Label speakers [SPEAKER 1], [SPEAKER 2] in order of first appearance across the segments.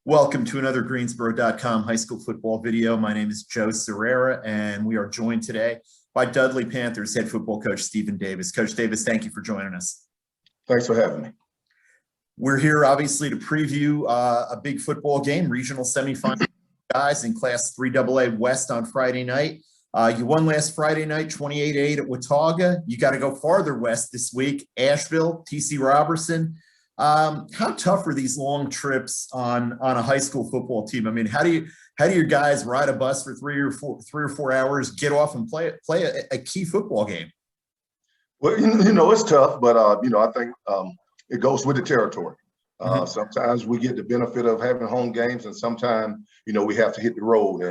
[SPEAKER 1] Welcome to another Greensboro.com high school football video. My name is Joe Serrera, and we are joined today by Dudley Panthers head football coach Stephen Davis. Coach Davis, thank you for joining us.
[SPEAKER 2] Thanks for having me.
[SPEAKER 1] We're here, obviously, to preview a big football game, regional semifinal guys in Class 3AA West on Friday night. You won last Friday night, 28-8 at Watauga. You got to go farther west this week, Asheville, TC Robertson. How tough are these long trips on a high school football team? I mean, how do your guys ride a bus for three or four hours, get off and play a key football game?
[SPEAKER 2] Well, it's tough, but I think it goes with the territory. Sometimes we get the benefit of having home games, and sometimes we have to hit the road.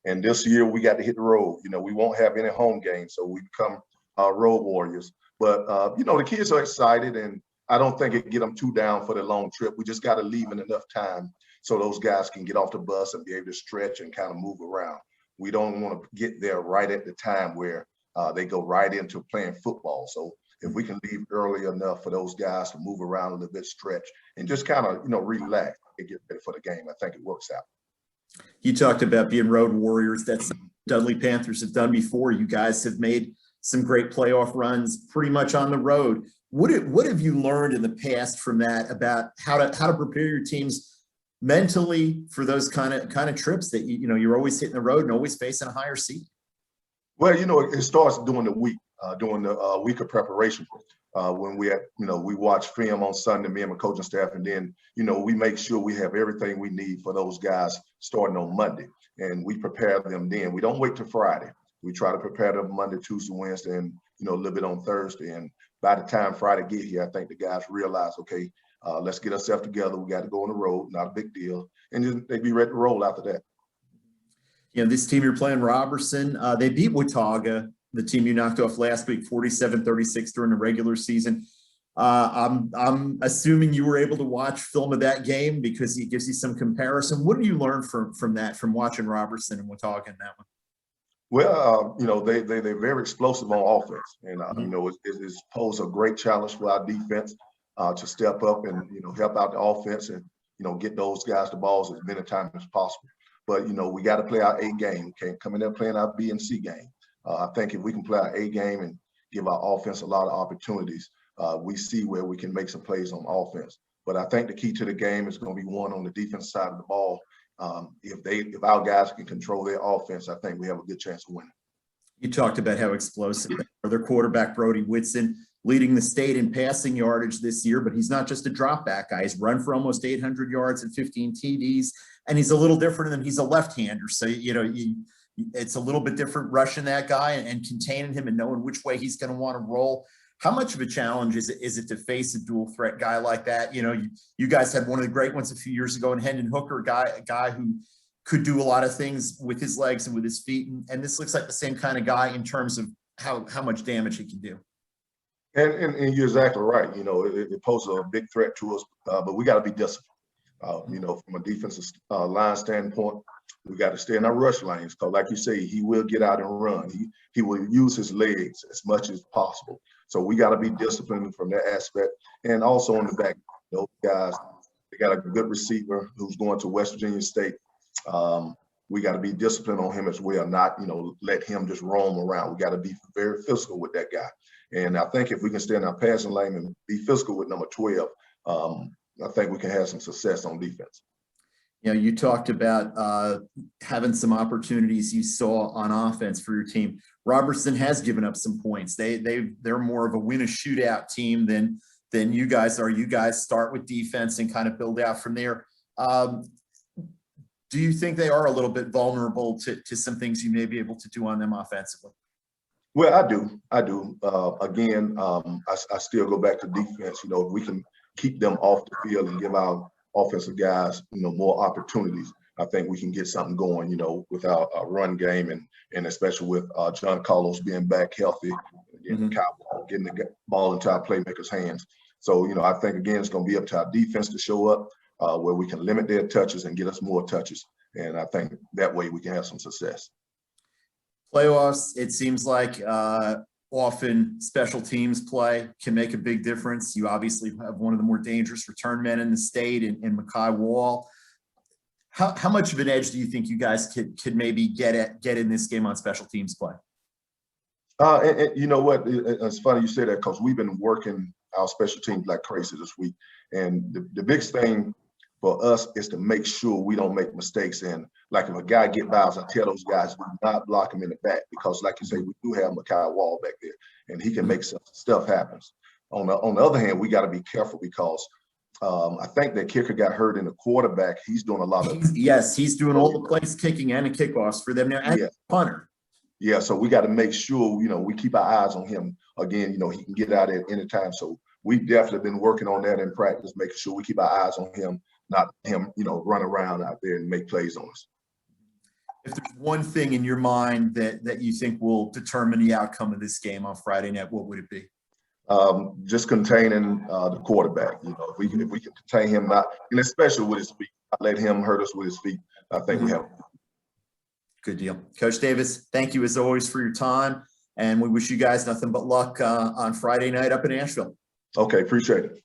[SPEAKER 2] And this year we got to hit the road. We won't have any home games, so we become road warriors. But the kids are excited, and I don't think it get them too down for the long trip. We just got to leave in enough time so those guys can get off the bus and be able to stretch and kind of move around. We don't want to get there right at the time where they go right into playing football. So if we can leave early enough for those guys to move around a little bit, stretch, and just kind of, relax and get ready for the game, I think it works out.
[SPEAKER 1] You talked about being road warriors. That's something Dudley Panthers have done before. You guys have made some great playoff runs pretty much on the road. What have you learned in the past from that about how to prepare your teams mentally for those kind of trips that you're always hitting the road and always facing a higher seed?
[SPEAKER 2] Well, it starts during the week, during the week of preparation. When we watch film on Sunday, me and my coaching staff, and then we make sure we have everything we need for those guys starting on Monday, and we prepare them then. We don't wait till Friday. We try to prepare them Monday, Tuesday, Wednesday, and a little bit on Thursday. And by the time Friday get here, I think the guys realize, okay, let's get ourselves together. We got to go on the road, not a big deal, and then they be ready to roll after that.
[SPEAKER 1] This team you're playing, Robertson, they beat Watauga, the team you knocked off last week, 47-36 during the regular season. I'm assuming you were able to watch film of that game because it gives you some comparison. What did you learn from that, from watching Robertson and Watauga in that one?
[SPEAKER 2] Well, they're very explosive on offense, and it poses a great challenge for our defense to step up and help out the offense and get those guys the balls as many times as possible. But we got to play our A game. We can't come in there playing our B and C game. I think if we can play our A game and give our offense a lot of opportunities, we see where we can make some plays on offense. But I think the key to the game is going to be one on the defense side of the ball. If our guys can control their offense, I think we have a good chance of winning.
[SPEAKER 1] You talked about how explosive they are. Their quarterback, Brody Whitson, leading the state in passing yardage this year, but he's not just a drop back guy. He's run for almost 800 yards and 15 TDs, and he's a little different than he's a left-hander. So, it's a little bit different rushing that guy and containing him and knowing which way he's going to want to roll. How much of a challenge is it to face a dual threat guy like that? You guys had one of the great ones a few years ago in Hendon Hooker, a guy who could do a lot of things with his legs and with his feet. And this looks like the same kind of guy in terms of how much damage he can do.
[SPEAKER 2] And you're exactly right. It poses a big threat to us, but we got to be disciplined. From a defensive line standpoint, we got to stay in our rush lanes because, like you say, he will get out and run. He will use his legs as much as possible. So we got to be disciplined from that aspect. And also on the back, those guys, they got a good receiver who's going to West Virginia State. We got to be disciplined on him as well, not, let him just roam around. We got to be very physical with that guy. And I think if we can stay in our passing lane and be physical with number 12, I think we can have some success on defense.
[SPEAKER 1] You talked about having some opportunities you saw on offense for your team. Robertson has given up some points. They're more of a win a shootout team than you guys are. You guys start with defense and kind of build out from there. Do you think they are a little bit vulnerable to some things you may be able to do on them offensively?
[SPEAKER 2] Well, I do. Again, I still go back to defense. If we can keep them off the field and give our offensive guys, more opportunities, I think we can get something going, with our run game and especially with John Carlos being back healthy, getting the ball into our playmakers' hands. So, I think, again, it's going to be up to our defense to show up where we can limit their touches and get us more touches. And I think that way we can have some success.
[SPEAKER 1] Playoffs, it seems like often special teams play can make a big difference. You obviously have one of the more dangerous return men in the state in Mekhi Wall. How much of an edge do you think you guys could maybe get in this game on special teams play?
[SPEAKER 2] And you know what? It's funny you say that because we've been working our special teams like crazy this week. And the biggest thing for us is to make sure we don't make mistakes. And like if a guy get by us, I tell those guys do not block him in the back because, like you say, we do have Mekhi Wall back there, and he can make some stuff happen. On the other hand, we got to be careful because I think that kicker got hurt in the quarterback. He's doing a lot of
[SPEAKER 1] he's doing all the plays kicking and the kickoffs for them now. And punter.
[SPEAKER 2] Yeah, so we got to make sure, we keep our eyes on him. Again, he can get out at any time. So we've definitely been working on that in practice, making sure we keep our eyes on him, not him, run around out there and make plays on us.
[SPEAKER 1] If there's one thing in your mind that you think will determine the outcome of this game on Friday night, what would it be?
[SPEAKER 2] Just containing the quarterback. If we can contain him, and especially with his feet, not let him hurt us with his feet. I think we have.
[SPEAKER 1] Good deal. Coach Davis, thank you as always for your time. And we wish you guys nothing but luck on Friday night up in Asheville.
[SPEAKER 2] Okay, appreciate it.